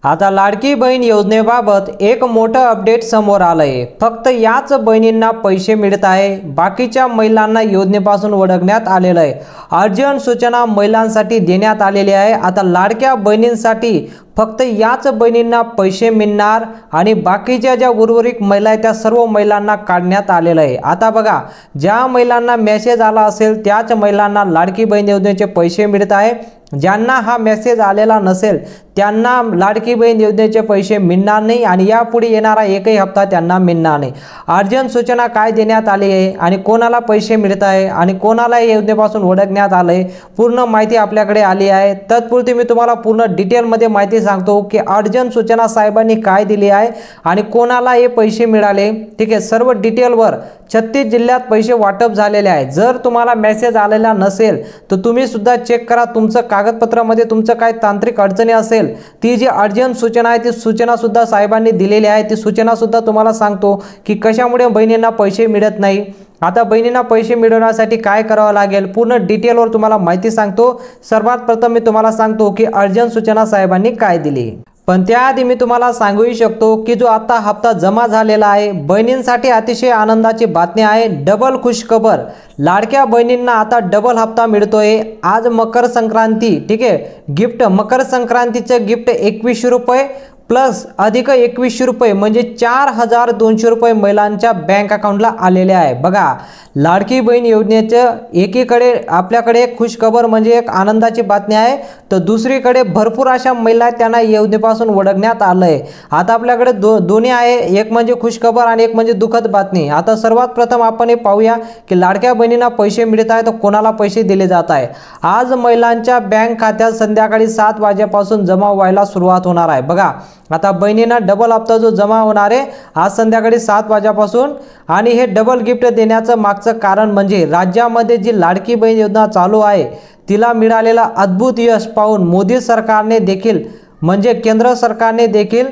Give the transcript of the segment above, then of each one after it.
आता लाडकी बहीण योजनेबाबत एक मोठं अपडेट समोर आलंय। फक्त याच बहिणींना पैसे मिळत आहे, बाकीच्या महिलांना योजनेपासून वगळण्यात आलेलं आहे। अर्जंट सूचना महिलांसाठी देण्यात आलेली आहे। आता लाडक्या बहिणींसाठी फक्त याच बहिणींना पैसे मिळणार आणि बाकीच्या ज्या उर्वरित महिला आहेत त्या सर्व महिलांना काढण्यात आलेलं आहे। आता बघा, ज्या महिलांना मेसेज आला असेल त्याच महिलांना लाडकी बहीण योजनेचे पैसे मिळत आहे। ज्यांना हा मेसेज आलेला नसेल त्यांना लाडकी बहीण योजनेचे पैसे मिळणार नाही आणि यापुढे येणारा एकही हप्ता त्यांना मिळणार नाही। अर्जंट सूचना काय देण्यात आली आहे आणि कोणाला पैसे मिळत आहे आणि कोणाला योजनेपासून वगळण्यात आले, पूर्ण माहिती आपल्याकडे आली आहे। तत्पूर्वी मी तुम्हाला पूर्ण डिटेलमध्ये माहिती सांगतो की अर्जंट सूचना साहेबांनी काय दिली आहे आणि कोणाला हे पैसे मिळाले। ठीक आहे, सर्व डिटेलवर 36 जिल्ह्यात पैसे वाटप झालेले आहे। जर तुम्हाला मेसेज आलेला नसेल तर तुम्ही सुद्धा चेक करा, तुमचं कागदपत्रामध्ये तुमचं काय तांत्रिक अडचणी असेल ती जी अर्जंट सूचना आहे ती सूचना सुद्धा साहेबांनी दिलेली आहे। ती सूचना सुद्धा तुम्हाला सांगतो की कशामुळे बहिणींना पैसे मिळत नाही। आता बहिणींना पैसे मिळवण्यासाठी काय करावं लागेल पूर्ण डिटेलवर तुम्हाला माहिती सांगतो। सर्वात प्रथम मी तुम्हाला सांगतो की अर्जंट सूचना साहेबांनी काय दिली, पण त्याआधी मी तुम्हाला सांगू शकतो की जो आता हप्ता जमा झालेला आहे बहिणींसाठी अतिशय आनंदाची बातमी आहे। डबल खुशखबर, लाडक्या बहिणींना आता डबल हप्ता मिळतोय। आज मकर संक्रांती, ठीक आहे, गिफ्ट मकर संक्रांतीचे गिफ्ट 2100 रुपये प्लस अधिक 2100 रुपये म्हणजे 4200 रुपये महिलांच्या बँक अकाउंटला आलेले आहे। बघा, लाडकी बहीण योजनेचे एकीकडे आपल्याकडे खुशखबर म्हणजे एक आनंदाची बातमी आहे, तर दुसरीकडे भरपूर अशा महिला त्यांना योजनेपासून वगळण्यात आलंय। आता आपल्याकडे दोन्ही आहे, एक म्हणजे खुशखबर आणि एक म्हणजे दुःखद बातमी। आता सर्वात प्रथम आपण हे पाहूया की लाडक्या बहिणींना पैसे मिळत आहे तर कोणाला पैसे दिले जात आहे। आज महिलांच्या बँक खात्यात संध्याकाळी 7 वाजेपासून जमा व्हायला सुरुवात होणार आहे। बघा, आता बहिणींना डबल हप्ता जो जमा होणार आहे आज संध्याकाळी 7 वाजेपासून आणि हे डबल गिफ्ट देण्याचं मागचं कारण म्हणजे राज्यामध्ये जी लाडकी बहीण योजना चालू आहे तिला मिळालेला अद्भुत यश पाहून मोदी सरकारने देखील म्हणजे केंद्र सरकारने देखील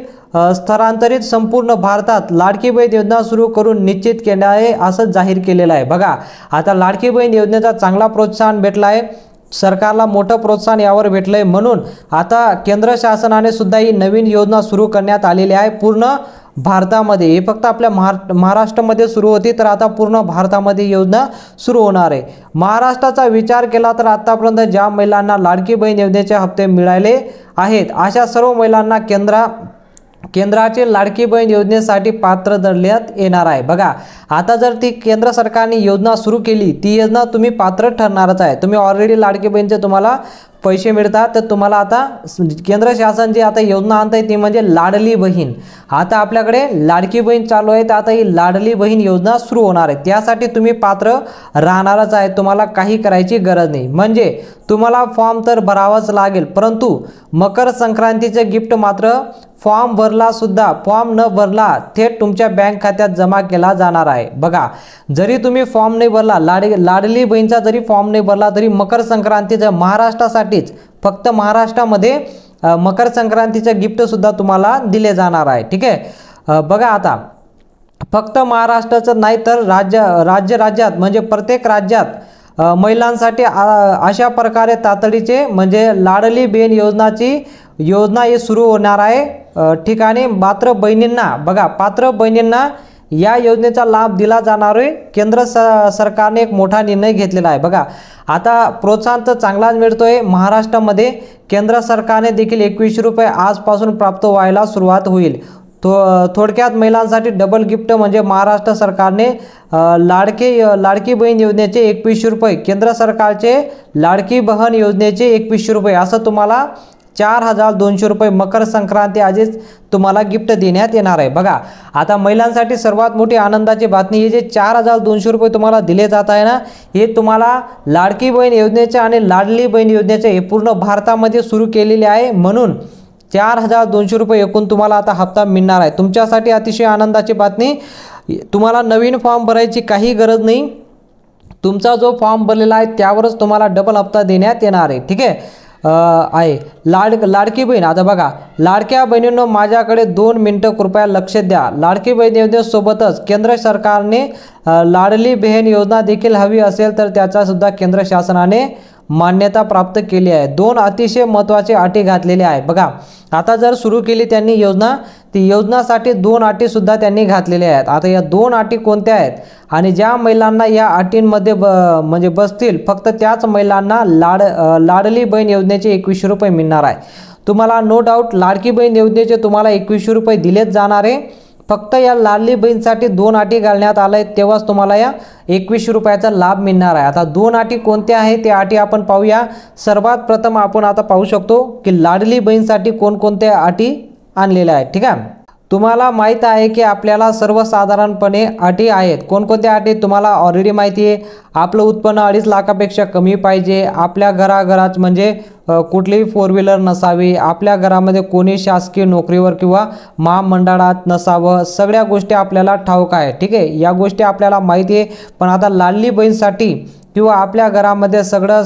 स्थलांतरित संपूर्ण भारतात लाडकी बहीण योजना सुरू करून निश्चित केले आहे असं जाहीर केलेलं आहे। बघा, आता लाडकी बहीण योजनेचा चांगला प्रोत्साहन भेटला आहे, सरकारला मोठं प्रोत्साहन यावर भेटलंय, म्हणून आता केंद्र शासनाने सुद्धा ही नवीन योजना सुरू करण्यात आलेली आहे पूर्ण भारतामध्ये। हे फक्त आपल्या महाराष्ट्रामध्ये सुरू होती, तर आता पूर्ण भारतामध्ये योजना सुरू होणार आहे। महाराष्ट्राचा विचार केला तर आतापर्यंत ज्या महिलांना लाडकी बहीण योजनेचे हप्ते मिळाले आहेत अशा सर्व महिलांना केंद्राचे लाडकी बहीण योजनेसाठी पात्र धरण्यात येणार आहे। बघा, आता जर ती केंद्र सरकारने योजना सुरू केली ती योजना तुम्ही पात्र ठरणारच आहे। तुम्ही ऑलरेडी लाडकी बहीणचे तुम्हाला पैसे मिळतात, तर तुम्हाला आता केंद्र शासन जी आता योजना आणत आहे ती म्हणजे लाडली बहीण। आता आपल्याकडे लाडकी बहीण चालू आहे, तर आता ही लाडली बहीण योजना सुरू होणार आहे, त्यासाठी तुम्ही पात्र राहणारच आहे, तुम्हाला काही करायची गरज नाही। म्हणजे तुम्हाला फॉर्म तर भरावाच लागेल, परंतु मकर संक्रांतीचे गिफ्ट मात्र फॉर्म भरला सुद्धा फॉर्म न भरला थेट तुमच्या बँक खात्यात जमा केला जाणार आहे। बघा, जरी तुम्ही फॉर्म नाही भरला, लाडली बहीणचा जरी फॉर्म नाही भरला तरी मकर संक्रांतीचा महाराष्ट्रासाठीच फक्त महाराष्ट्रामध्ये मकर संक्रांतीचे गिफ्ट सुद्धा तुम्हाला दिले जाणार आहे। ठीक आहे, बघा, आता फक्त महाराष्ट्राचं नाही तर राज्यात म्हणजे प्रत्येक राज्यात महिलांसाठी अशा प्रकारे तातडीचे म्हणजे लाडली बहीण योजना ही सुरू होणार आहे। ठिकाणी पात्र बहिणींना, बघा, पात्र बहिणींना या योजनेचा लाभ दिला जाणार आहे। केंद्र सरकारने एक मोठा निर्णय घेतलेला आहे। बघा, आता प्रोत्साहन तर चांगलाच मिळतोय महाराष्ट्रामध्ये। केंद्र सरकारने देखील 2100 रुपये आजपासून प्राप्त व्हायला सुरुवात होईल। थोडक्यात महिलांसाठी डबल गिफ्ट म्हणजे महाराष्ट्र सरकारने लाडकी बहीण योजनेचे 2100 रुपये, केंद्र सरकारचे लाडकी बहीण योजनेचे 2100 रुपये असं तुम्हाला 4200 रुपये मकर संक्रांती आधीच तुम्हाला गिफ्ट देण्यात येणार आहे। बघा, आता महिलांसाठी सर्वात मोठी आनंदाची बातमी ही जे 4200 रुपये तुम्हाला दिले जात आहे ना, हे तुम्हाला लाडकी बहीण योजनेचे आणि लाडली बहीण योजनेचे हे पूर्ण भारतामध्ये सुरू केलेले आहे, म्हणून 4200 रुपये एकूण तुम्हाला आता हप्ता मिळणार आहे। तुमच्यासाठी अतिशय आनंदाची बातमी, तुम्हाला नवीन फॉर्म भरायची काही गरज नाही, तुमचा जो फॉर्म भरलेला आहे त्यावरच तुम्हाला डबल हप्ता देण्यात येणार आहे। ठीक आहे, लाडकी बहीण, आता बघा, लाडक्या बहिणींनो माझ्याकडे 2 मिनिटं कृपया लक्ष द्या। लाडकी बहीण योजनेसोबतच केंद्र सरकारने लाडली बहीण योजना देखील हवी असेल तर त्याचा सुद्धा केंद्र शासनाने मान्यता प्राप्त केली आहे। 2 अतिशय महत्त्वाचे अटी घातलेले आहे बघा। आता जर सुरू केली त्यांनी योजना, ती योजनासाठी 2 अटी सुद्धा त्यांनी घातलेल्या आहेत। आता या 2 अटी कोणत्या आहेत आणि ज्या महिलांना या अटींमध्ये म्हणजे बसतील फक्त त्याच महिलांना लाडली बहीण योजनेचे 2100 रुपये मिळणार आहे। तुम्हाला नो डाऊट लाडकी बहीण योजनेचे तुम्हाला 2100 रुपये दिलेच जाणार आहे। फक्त या लाडली बहीणसाठी 2 अटी घालण्यात आल्या, तेव्हाच तुम्हाला या 2100 रुपयाचा लाभ मिळणार आहे। आता 2 अटी कोणत्या आहेत ते अटी आपण पाहूया। सर्वात प्रथम आपण आता पाहू शकतो की लाडली बहीणसाठी कोणकोणत्या अटी आणलेल्या आहेत, ठीक आहे। तुम्हाला माहित आहे की आपल्याला सर्वसाधारणपणे अटी आहेत। कोणकोणत्या अटी तुम्हाला ऑलरेडी माहिती आहे। आपलं उत्पन्न 2.5 लाखापेक्षा कमी पाहिजे, आपल्या घराघरात म्हणजे कुठलीही 4 व्हीलर नसावी, आपल्या घरामध्ये कोणी शासकीय नोकरीवर किंवा महामंडळात नसावं, सगळ्या गोष्टी आपल्याला ठाऊक आहे, ठीक आहे। या गोष्टी आपल्याला माहिती आहे। पण आता लाडली बहीणसाठी किंवा आपल्या घरामध्ये सगळं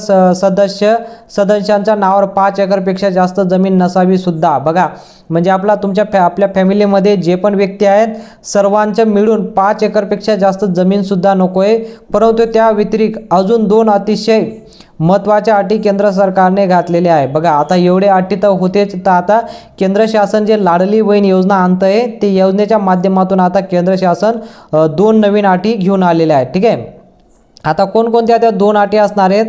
सदस्यांच्या नावावर 5 एकरपेक्षा जास्त जमीन नसावी सुद्धा बघा। म्हणजे आपल्या फॅमिलीमध्ये जे पण व्यक्ती आहेत सर्वांचं मिळून 5 एकरपेक्षा जास्त जमीन सुद्धा नको आहे। परंतु त्या व्यतिरिक्त अजून 2 अतिशय महत्त्वाच्या अटी केंद्र सरकारने घातलेल्या आहे बघा। आता एवढे अटी तर होतेच, तर आता केंद्र शासन जे लाडली बहीण योजना आणत आहे ते योजनेच्या माध्यमातून आता केंद्र शासन 2 नवीन अटी घेऊन आलेले आहेत, ठीक आहे। आता कोणकोणत्या त्या 2 अटी असणार आहेत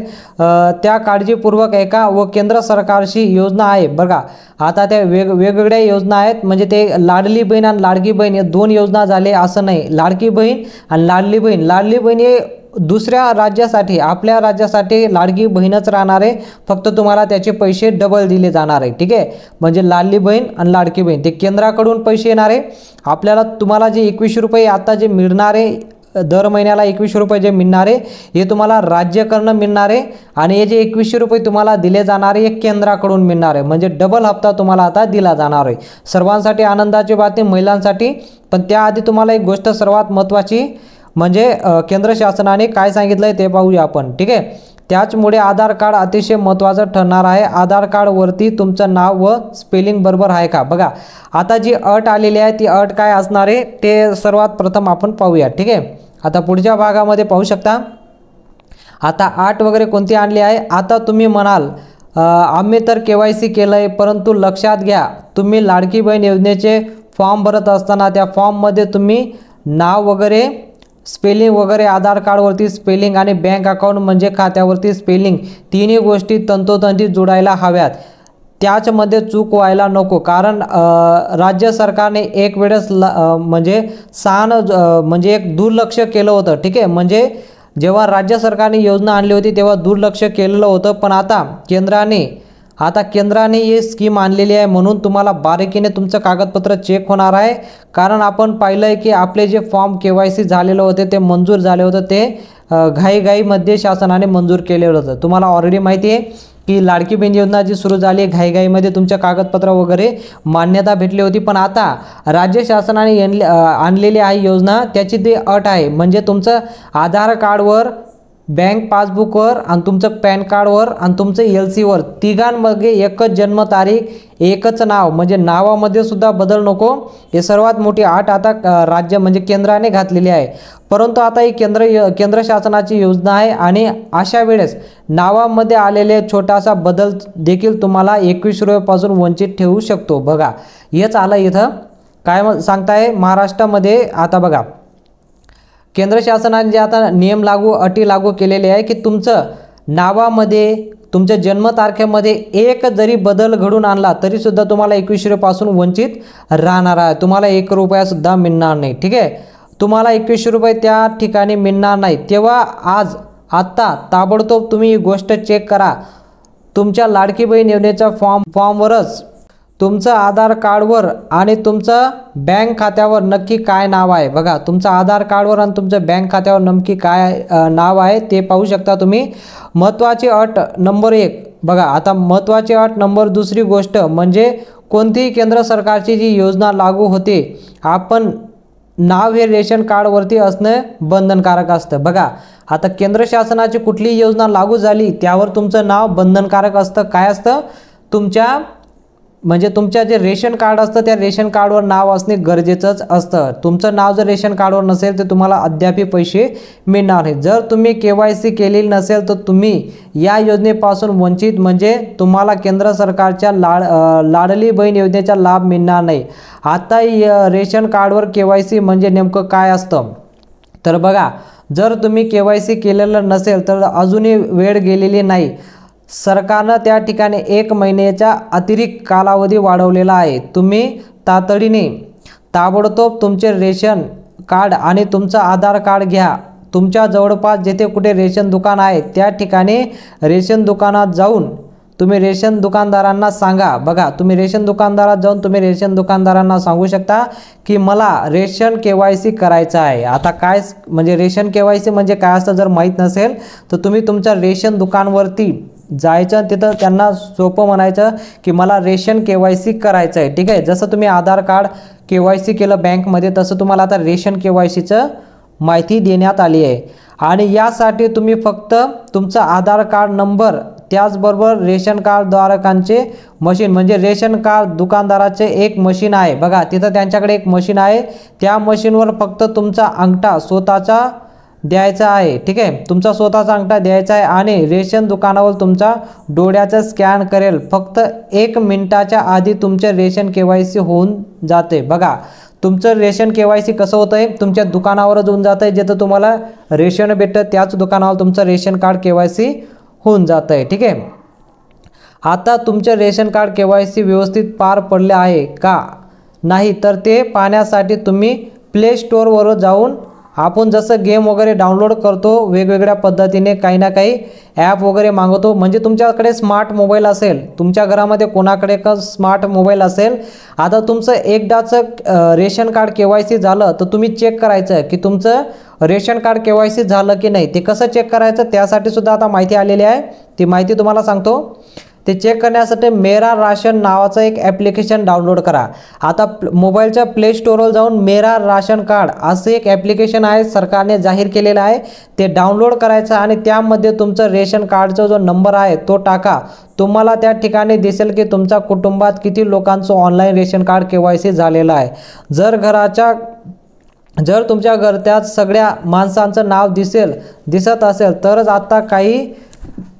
त्या काळजीपूर्वक ऐका व केंद्र सरकारची योजना आहे बघा। आता त्या वेगवेगळ्या योजना आहेत, म्हणजे ते लाडली बहीण आणि लाडकी बहीण हे 2 योजना झाले असं नाही। लाडकी बहीण आणि लाडली बहीण हे दुसऱ्या राज्यासाठी, आपल्या राज्यासाठी लाडकी बहीणच राहणार आहे, फक्त तुम्हाला त्याचे पैसे डबल दिले जाणार आहे, ठीक आहे। म्हणजे लाडली बहीण आणि लाडकी बहीण ते केंद्राकडून पैसे येणार आहे आपल्याला। तुम्हाला जे 2100 रुपये आता जे मिळणार आहे, दर महिन्याला 2100 रुपये जे मिळणार आहे हे तुम्हाला राज्याकडून मिळणार आहे आणि हे जे 2100 रुपये तुम्हाला दिले जाणार आहे हे केंद्राकडून मिळणार आहे। म्हणजे डबल हप्ता तुम्हाला आता दिला जाणार आहे। सर्वांसाठी आनंदाची बातमी, महिलांसाठी। पण त्याआधी तुम्हाला एक गोष्ट सर्वात महत्त्वाची म्हणजे केंद्र शासनाने काय सांगितलंय ते पाहूया आपण, ठीक आहे। त्याचमुळे आधार कार्ड अतिशय महत्त्वाचं ठरणार आहे। आधार कार्डवरती तुमचं नाव व स्पेलिंग बरोबर आहे का बघा। आता जी अट आलेली आहे ती अट काय असणार आहे ते सर्वात प्रथम आपण पाहूया, ठीक आहे। आता पुढच्या भागामध्ये पाहू शकता आता अट वगैरे कोणती आणली आहे। आता तुम्ही म्हणाल आम्ही तर KYC केलंय, परंतु लक्षात घ्या तुम्ही लाडकी बहीण योजनेचे फॉर्म भरत असताना त्या फॉर्ममध्ये तुम्ही नाव वगैरे, स्पेलिंग वगैरे, आधार कार्डवरती स्पेलिंग आणि बँक अकाउंट म्हणजे खात्यावरती स्पेलिंग, तिन्ही गोष्टी तंतोतंती जोडायला हव्यात। त्याचमध्ये चूक व्हायला नको, कारण राज्य सरकारने एक वेळेस म्हणजे म्हणजे एक दुर्लक्ष केलं होतं, ठीक आहे। म्हणजे जेव्हा राज्य सरकारने योजना आणली होती तेव्हा दुर्लक्ष केलेलं होतं, पण आता केंद्राने ही स्कीम आणलेली आहे म्हणून तुम्हाला बारीकीने तुमचं कागदपत्र चेक होणार आहे। कारण आपण पाहिलं आहे की आपले जे फॉर्म KYC झालेले होते ते मंजूर झाले होते, ते घाईघाईमध्ये शासनाने मंजूर केलेलं होतं। तुम्हाला ऑलरेडी माहिती आहे की लाडकी बहीण योजना जी सुरू झाली घाईघाईमध्ये तुमच्या कागदपत्र वगैरे मान्यता भेटली होती, पण आता राज्य शासनाने आणलेली आहे योजना, त्याची ती अट आहे म्हणजे तुमचं आधार कार्डवर, बँक पासबुकवर आणि तुमचं पॅन कार्डवर आणि तुमचं LCवर तिघांमध्ये एकच जन्मतारीख, एकच नाव, म्हणजे नावामध्ये सुद्धा बदल नको। हे सर्वात मोठी अट आता राज्य म्हणजे केंद्राने घातलेली आहे। परंतु आता ही केंद्र शासनाची योजना आहे आणि अशा वेळेस नावामध्ये आलेले छोटासा बदल देखील तुम्हाला 2100 रुपयापासून वंचित ठेवू शकतो बघा। हेच आलं इथं काय सांगताय महाराष्ट्रामध्ये। आता बघा केंद्र शासनाने जे आता नियम अटी लागू केलेले आहे की तुमचं नावामध्ये, तुमच्या जन्मतारखेमध्ये एक जरी बदल घडून आणला तरी सुद्धा तुम्हाला 2100 रुपयापासून वंचित राहणार आहे। तुम्हाला 1 रुपया सुद्धा मिळणार नाही, ठीक आहे। तुम्हाला 2100 रुपये त्या ठिकाणी मिळणार नाही। तेव्हा आता ताबडतोब तुम्ही ही गोष्ट चेक करा। तुमच्या लाडकी बहीण योजनेच्या फॉर्मवरच तुमचं आधार कार्डवर आणि तुमचं बँक खात्यावर नक्की काय नाव आहे बघा। तुमचं आधार कार्डवर आणि तुमचं बँक खात्यावर नक्की काय नाव आहे ते पाहू शकता तुम्ही। महत्त्वाची अट नंबर 1 बघा। आता महत्त्वाची अट नंबर 2 गोष्ट म्हणजे कोणतीही केंद्र सरकारची जी योजना लागू होते आपण नाव हे रेशन कार्डवरती असणं बंधनकारक असतं बघा। आता केंद्र शासनाची कुठलीही योजना लागू झाली त्यावर तुमचं नाव बंधनकारक असतं। काय असतं? तुमच्या म्हणजे तुमच्या जे रेशन कार्ड असतं त्या रेशन कार्डवर नाव असणे गरजेचंच असतं. तुमचं नाव जर रेशन कार्डवर नसेल तर तुम्हाला अद्याप पैसे मिळणार नाही. जर तुम्ही KYC केलेली नसेल तर तुम्ही या योजनेपासून वंचित, म्हणजे तुम्हाला केंद्र सरकारच्या लाडली बहीण योजनेचा लाभ मिळणार नाही. आता रेशन कार्डवर KYC म्हणजे नेमकं काय असतं तर बघा, जर तुम्ही KYC केलेलं नसेल तर अजूनही वेळ गेलेली नाही. सरकारनं त्या ठिकाणी 1 महिन्याचा अतिरिक्त कालावधी वाढवलेला आहे. तुम्ही ताबडतोब तुमचे रेशन कार्ड आणि तुमचं आधार कार्ड घ्या. तुमच्या जवळपास जेथे कुठे रेशन दुकान आहे त्या ठिकाणी रेशन दुकानात जाऊन तुम्ही रेशन दुकानदारांना सांगा. बघा, तुम्ही रेशन दुकानदारात जाऊन तुम्ही रेशन दुकानदारांना सांगू शकता की मला रेशन KYC करायचं आहे. आता काय म्हणजे रेशन KYC म्हणजे काय असतं जर माहीत नसेल तर तुम्ही तुमच्या रेशन दुकानवरती जायचं, तिथं त्यांना सोपं म्हणायचं की मला रेशन KYC करायचं आहे. ठीक आहे, जसं तुम्ही आधार कार्ड KYC केलं बँकमध्ये तसं तुम्हाला आता रेशन KYCचं माहिती देण्यात आली आहे. आणि यासाठी तुम्ही फक्त तुमचा आधार कार्ड नंबर, त्याचबरोबर रेशन कार्ड धारकांचे मशीन, म्हणजे रेशन कार्ड दुकानदाराचे एक मशीन आहे बघा, तिथं त्यांच्याकडे एक मशीन आहे. त्या मशीनवर फक्त तुमचा अंगठा स्वतःचा द्यायचा आहे. ठीक आहे, तुमचा स्वतःचा अंगठा द्यायचा आहे आणि रेशन दुकानावर तुमचा डोळ्याचा स्कॅन करेल. फक्त 1 मिनिटाच्या आधी तुमचे रेशन KYC होऊन जाते. बघा, तुमचं रेशन KYC कसं होतं आहे, तुमच्या दुकानावरच होऊन जातं आहे. जिथं तुम्हाला रेशन भेटतं त्याच दुकानावर तुमचं रेशन कार्ड KYC होऊन जातं आहे. ठीक आहे, आता तुमचे रेशन कार्ड KYC व्यवस्थित पार पडले आहे का नाही तर ते पाहण्यासाठी तुम्ही प्ले स्टोअरवर जाऊन, आपण जसं गेम वगैरे डाउनलोड करतो वेगवेगळ्या पद्धतीने काही ना काही ॲप वगैरे मागवतो, म्हणजे तुमच्याकडे स्मार्ट मोबाईल असेल, तुमच्या घरामध्ये कोणाकडे का स्मार्ट मोबाईल असेल, आता तुमचं एकदाचं रेशन कार्ड KYC झालं तर तुम्ही चेक करायचं की तुमचं रेशन कार्ड KYC झालं की नाही. ते कसं चेक करायचं त्यासाठी सुद्धा आता माहिती आलेली आहे, ती माहिती तुम्हाला सांगतो. ते चेक करण्यासाठी मेरा राशन नावाचं एक ॲप्लिकेशन डाउनलोड करा. आता मोबाईलच्या प्ले स्टोअरवर जाऊन मेरा राशन कार्ड असं एक ॲप्लिकेशन आहे, सरकारने जाहीर केलेलं आहे, ते डाउनलोड करायचं आणि त्यामध्ये तुमचं रेशन कार्डचा जो नंबर आहे तो टाका. तुम्हाला त्या ठिकाणी दिसेल की तुमच्या कुटुंबात किती लोकांचं ऑनलाईन रेशन कार्ड KYC झालेलं आहे. जर तुमच्या घरात सगळ्या माणसांचं नाव दिसत असेल तरच आता काही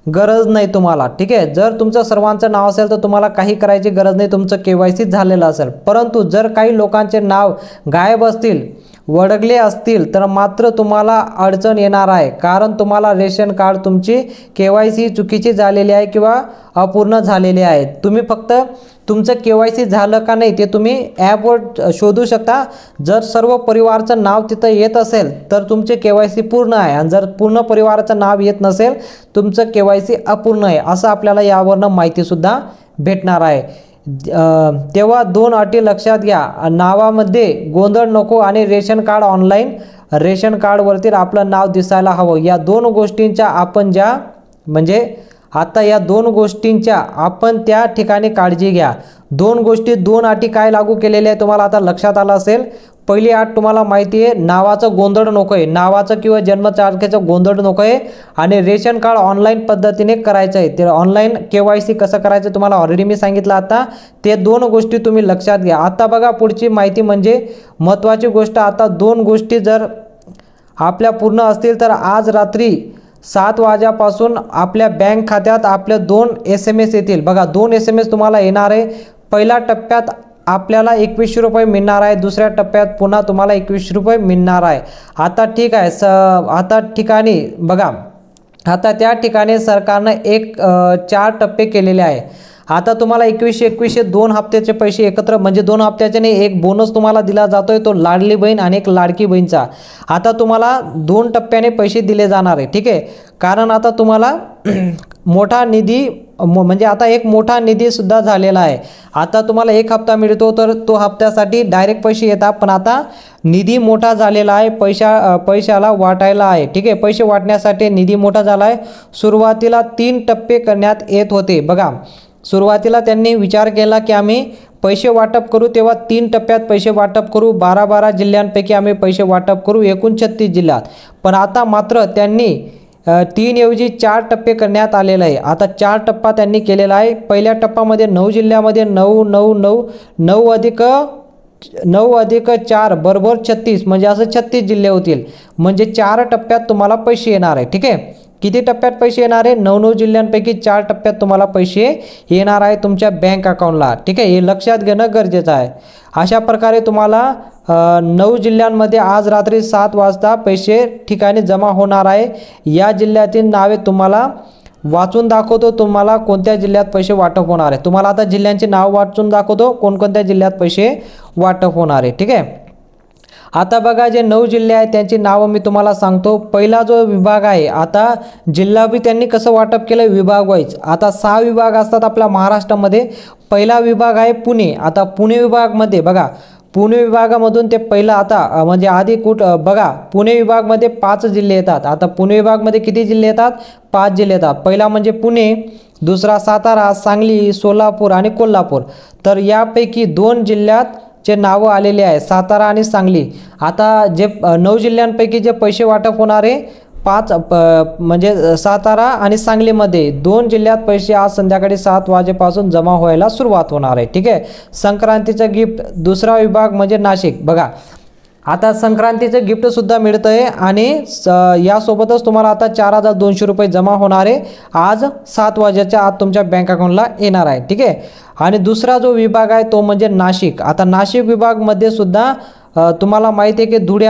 गरज नाही तुम्हाला. ठीक आहे, जर तुमचं सर्वांचं नाव असेल तर तुम्हाला काही करायची गरज नाही, तुमचं KYC झालेलं असेल. परंतु जर काही लोकांचे नाव गायब असतील, वळगले असतील तर मात्र तुम्हाला अडचण येणार आहे, कारण तुम्हाला रेशन कार्ड तुमची KYC चुकीची झालेली आहे किंवा अपूर्ण झालेली आहे. तुम्ही फक्त तुमचं KYC झालं का नाही ते तुम्ही ॲपवर शोधू शकता. जर सर्व परिवाराचं नाव तिथं येत असेल तर तुमचे KYC पूर्ण आहे, आणि जर पूर्ण परिवाराचं नाव येत नसेल तुमचं KYC अपूर्ण आहे, असं आपल्याला यावरनं माहितीसुद्धा भेटणार आहे. तेव्हा 2 अटी लक्षात घ्या, नावामध्ये गोंधळ नको आणि रेशन कार्ड ऑनलाईन रेशन कार्डवरती आपलं नाव दिसायला हवं. या 2 गोष्टींच्या आपण आता या 2 गोष्टींच्या आपण त्या ठिकाणी काळजी घ्या. 2 गोष्टी 2 अटी काय लागू केलेल्या आहे तुम्हाला आता लक्षात आलं असेल. पहिली अट तुम्हाला माहिती आहे, नावाचं गोंधळ नको आहे, नावाचं किंवा जन्मतारखेचं गोंधळ नको आहे, आणि रेशन कार्ड ऑनलाईन पद्धतीने करायचं आहे. ते ऑनलाईन KYC कसं करायचं तुम्हाला ऑलरेडी मी सांगितलं. आता ते 2 गोष्टी तुम्ही लक्षात घ्या. आता बघा पुढची माहिती म्हणजे महत्त्वाची गोष्ट. आता 2 गोष्टी जर आपल्या पूर्ण असतील तर आज रात्री 7 वाजेपासून आपल्या बँक खात्यात आपले 2 SMS येतील. बघा, 2 SMS तुम्हाला येणार आहे. पहिल्या टप्प्यात आपल्याला 2100 रुपये मिळणार आहे, दुसऱ्या टप्प्यात पुन्हा तुम्हाला 2100 रुपये मिळणार आहे. आता ठीक आहे, आता ठिकाणी बघा, आता त्या ठिकाणी सरकारनं 4 टप्पे केलेले आहे. आता तुम्हाला 2100 2 हप्त्याचे पैसे एकत्र, म्हणजे 2 हप्त्याचे नाही, एक बोनस तुम्हाला दिला जातोय, तो लाडली बहीण आणि एक लाडकी बहीणचा. आता तुम्हाला 2 टप्प्याने पैसे दिले जाणार आहे. ठीक आहे, कारण आता तुम्हाला मोठा निधी म्हणजे आता एक मोठा निधी सुद्धा झालेला आहे. आता तुम्हाला 1 हप्ता मिळतो तर तो हप्त्यासाठी डायरेक्ट पैसे येतात, पण आता निधी मोठा झालेला आहे, पैशाला वाटायला आहे. ठीक आहे, पैसे वाटण्यासाठी निधी मोठा झाला आहे. सुरुवातीला 3 टप्पे करण्यात येत होते. बघा, सुरुवातीला त्यांनी विचार केला की आम्ही पैसे वाटप करू, तेव्हा 3 टप्प्यात पैसे वाटप करू, 12 जिल्ह्यांपैकी आम्ही पैसे वाटप करू, एकूण 36 जिल्ह्यात. पण आता मात्र त्यांनी 3 ऐवजी 4 टप्पे करण्यात आलेला आहे। आता 4 टप्पा त्यांनी केलेला आहे। पहिल्या टप्प्यामध्ये 9 जिल्ह्यामध्ये 9 अधिक 4 बरोबर 36, म्हणजे असं 36 जिल्हे होतील, म्हणजे 4 टप्प्यात तुम्हाला पैसे येणार आहे। ठीक आहे, किती टप्प्यात पैसे येणार आहे? 9 जिल्ह्यांपैकी 4 टप्प्यात तुम्हाला पैसे येणार आहे तुमच्या बँक अकाउंटला। ठीक आहे, हे लक्षात घेणं गरजेचं आहे। अशा प्रकारे तुम्हाला 9 जिल्ह्यांमध्ये आज रात्री 7 वाजता पैसे ठिकाणी जमा होणार आहे। या जिल्ह्यातील नावे तुम्हाला वाचून दाखवतो, तुम्हाला कोणत्या जिल्ह्यात पैसे वाटप होणार आहे। तुम्हाला आता जिल्ह्यांचे नाव वाचून दाखवतो, कोणकोणत्या जिल्ह्यात पैसे वाटप होणार आहे। ठीक आहे, आता बघा जे 9 जिल्हे आहेत त्यांची नावं मी तुम्हाला सांगतो। पहिला जो विभाग आहे, आता जिल्हा बी त्यांनी कसं वाटप केलं विभाग वाईज। आता 6 विभाग असतात आपल्या महाराष्ट्रामध्ये। पहिला विभाग आहे पुणे। आता पुणे विभागमध्ये बघा, पुणे विभागामधून ते पहिला आता म्हणजे आधी बघा, पुणे विभागमध्ये 5 जिल्हे येतात। आता पुणे विभागमध्ये किती जिल्हे येतात? 5 जिल्हे येतात। पहिला म्हणजे पुणे, दुसरा सातारा, सांगली, सोलापूर आणि कोल्हापूर। तर यापैकी 2 जिल्ह्यात चे नावं आलेले आहे, सातारा आणि सांगली। आता जे 9 जिल्ह्यांपैकी जे पैसे वाटप होणारे 5 म्हणजे सातारा आणि सांगलीमध्ये 2 जिल्ह्यात पैसे आज संध्याकाळी 7 वाजेपासून जमा व्हायला सुरुवात होणार आहे। ठीक आहे, संक्रांतीचं गिफ्ट। दुसरा विभाग म्हणजे नाशिक। बघा, आता संक्रांतीचं गिफ्ट सुद्धा मिळतं आहे आणि यासोबतच तुम्हाला आता 4200 रुपये जमा होणारे आज 7 वाजेच्या आत तुमच्या बँक अकाउंटला येणार आहे। ठीक आहे, आणि दुसरा जो विभाग आहे तो म्हणजे नाशिक। आता नाशिक विभागमध्ये सुद्धा तुम्हाला माहिती आहे की धुळे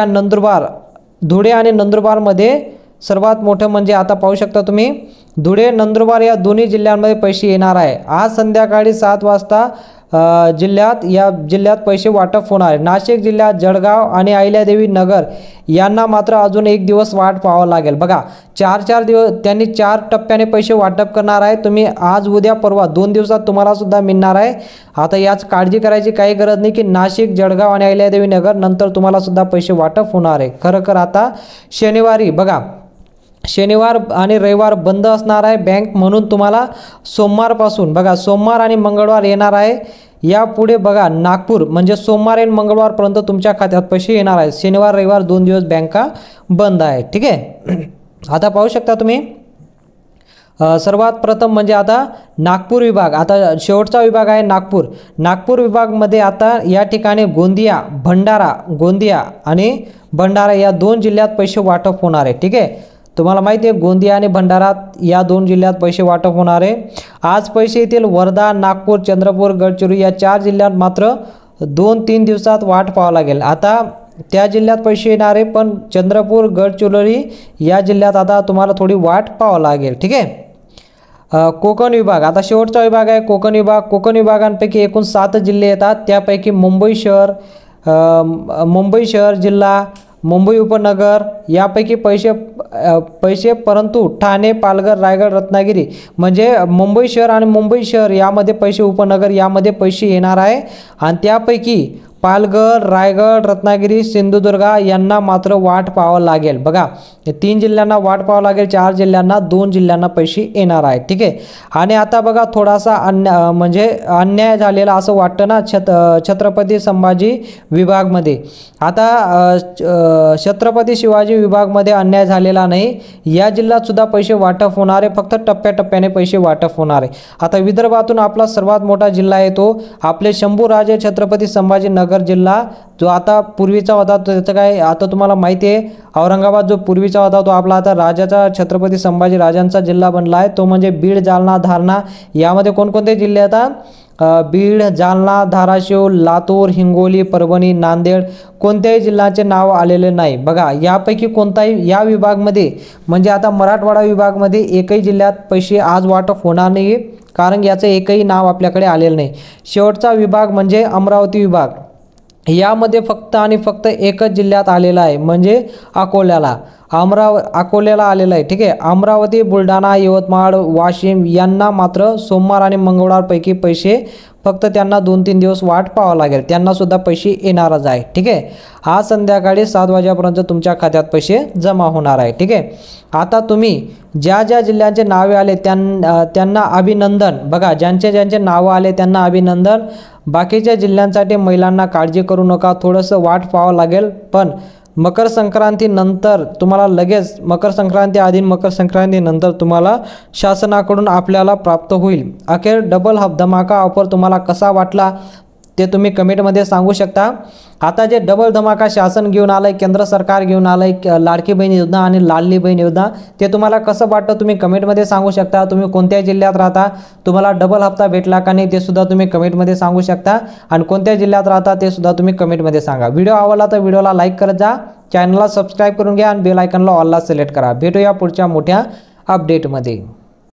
आणि नंदुरबारमध्ये सर्वात मोठं म्हणजे आता पाहू शकता तुम्ही, धुळे नंदुरबार या दोन्ही जिल्ह्यांमध्ये पैसे येणार आहे। आज संध्याकाळी 7 वाजता या जिल्ह्यात पैसे वाटप होणार आहे। नाशिक जिल्ह्यात जळगाव आणि अहिल्यादेवी नगर यांना मात्र अजून 1 दिवस वाट पाहावं लागेल। बघा, 4 दिवस त्यांनी 4 टप्प्याने पैसे वाटप करणार आहे। तुम्ही आज उद्या परवा 2 दिवसात तुम्हाला सुद्धा मिळणार आहे। आता याच काळजी करायची काही गरज नाही की नाशिक, जळगाव आणि अहिल्यादेवी नगर नंतर तुम्हाला सुद्धा पैसे वाटप होणार आहे। खरं आता शनिवारी बघा, शनिवार आणि रविवार बंद असणार आहे बँक, म्हणून तुम्हाला सोमवारपासून बघा, सोमवार आणि मंगळवार येणार आहे। यापुढे बघा, नागपूर म्हणजे सोमवार आणि मंगळवारपर्यंत तुमच्या खात्यात पैसे येणार आहेत। शनिवार रविवार 2 दिवस बँका बंद आहे। ठीक आहे, आता पाहू शकता तुम्ही सर्वात प्रथम म्हणजे आता नागपूर विभाग। आता शेवटचा विभाग आहे नागपूर विभागमध्ये आता या ठिकाणी गोंदिया आणि भंडारा या 2 जिल्ह्यात पैसे वाटप होणार आहे। ठीक आहे, तुम्हाला माहिती आहे गोंदिया आणि भंडारा या 2 जिल्ह्यात पैसे वाटप होणार आहे। आज पैसे येतील वर्धा, नागपूर, चंद्रपूर, गडचिरोली या 4 जिल्ह्यात मात्र 2-3 दिवसात वाट पाहावं लागेल। आता त्या जिल्ह्यात पैसे येणार आहे, पण चंद्रपूर, गडचिरोली या जिल्ह्यात आता तुम्हाला थोडी वाट पाहावं लागेल। ठीक आहे, कोकण विभाग। आता शेवटचा विभाग आहे कोकण विभागांपैकी एकूण 7 जिल्हे येतात। त्यापैकी मुंबई शहर जिल्हा, मुंबई उपनगर यापैकी पैसे परंतु ठाणे, पालघर, रायगड, रत्नागिरी म्हणजे मुंबई शहर आणि मुंबई शहर यामध्ये पैसे, उपनगर यामध्ये पैसे येणार आहे। आणि त्यापैकी पालघर, रायगड, रत्नागिरी, सिंधुदुर्ग यांना मात्र वाट पाहावं लागेल। बघा, 3 जिल्ह्यांना वाट पाहावं लागेल, 4 जिल्ह्यांना, 2 जिल्ह्यांना पैसे येणार आहे। ठीक आहे, आणि आता बघा थोडासा अन्याय झालेला असं वाटतं ना छत्रपती संभाजी विभागमध्ये। आता छत्रपती शिवाजी विभागमध्ये अन्याय झालेला नाही, या जिल्ह्यात सुद्धा पैसे वाटप होणार आहे, फक्त टप्प्याटप्प्याने पैसे वाटप होणार आहे। आता विदर्भातून आपला सर्वात मोठा जिल्हा येतो आपले शंभूराजे छत्रपती संभाजी नगर जिल्हा, जो आता पूर्वीचा होता त्याचं काय आता तुम्हाला माहिती आहे, औरंगाबाद जो पूर्वीचा होता तो आपला आता राजाचा छत्रपती संभाजी राजांचा जिल्हा बनला आहे, तो म्हणजे बीड, जालना, धारणा यामध्ये कोणकोणते जिल्हे येतात? बीड, जालना, धाराशिव, लातूर, हिंगोली, परभणी, नांदेड कोणत्याही जिल्ह्याचे नाव आलेले नाही। बघा, यापैकी कोणताही या विभागमध्ये म्हणजे आता मराठवाडा विभागमध्ये एकही जिल्ह्यात पैसे आज वाटप होणार नाही, कारण याचं एकही नाव आपल्याकडे आलेलं नाही। शेवटचा विभाग म्हणजे अमरावती विभाग, यामध्ये फक्त आणि फक्त एकच जिल्ह्यात आलेला आहे म्हणजे अकोल्याला आलेला आहे। ठीक आहे, अमरावती, बुलढाणा, यवतमाळ, वाशिम यांना मात्र सोमवार आणि मंगळवारपैकी पैसे फक्त त्यांना 2-3 दिवस वाट पाहावं लागेल, त्यांना सुद्धा पैसे येणारच आहे। ठीक आहे, आज संध्याकाळी 7 वाजेपर्यंत तुमच्या खात्यात पैसे जमा होणार आहे। ठीक आहे, आता तुम्ही ज्या जिल्ह्यांचे नावे आले त्यांना अभिनंदन। बघा, ज्यांचे नावं आले त्यांना अभिनंदन। बाकीच्या जिल्ह्यांसाठी महिलांना काळजी करू नका, थोडंसं वाट पाहावं लागेल, पण मकर संक्रांतीनंतर तुम्हाला लगेच मकर संक्रांती आधी मकर संक्रांतीनंतर तुम्हाला शासनाकडून आपल्याला प्राप्त होईल। अखेर डबल धमाका ऑफर तुम्हाला कसा वाटला ते तुम्ही कमेंटमध्ये सांगू शकता। आता जे डबल धमाका शासन घेऊन आलंय, केंद्र सरकार घेऊन आलंय, लाडकी बहीण योजना आणि लाडली बहीण योजना, ते तुम्हाला कसं वाटतं तुम्ही कमेंटमध्ये सांगू शकता। तुम्ही कोणत्या जिल्ह्यात राहता, तुम्हाला डबल हप्ता भेटला का नाही ते सुद्धा तुम्ही कमेंटमध्ये सांगू शकता आणि कोणत्या जिल्ह्यात राहता ते सुद्धा तुम्ही कमेंटमध्ये सांगा। व्हिडिओ आवडला तर व्हिडिओला लाईक करत जा, चॅनलला सबस्क्राईब करून घ्या आणि बेल आयकॉनला ऑलला सिलेक्ट करा। भेटूया पुढच्या मोठ्या अपडेटमध्ये।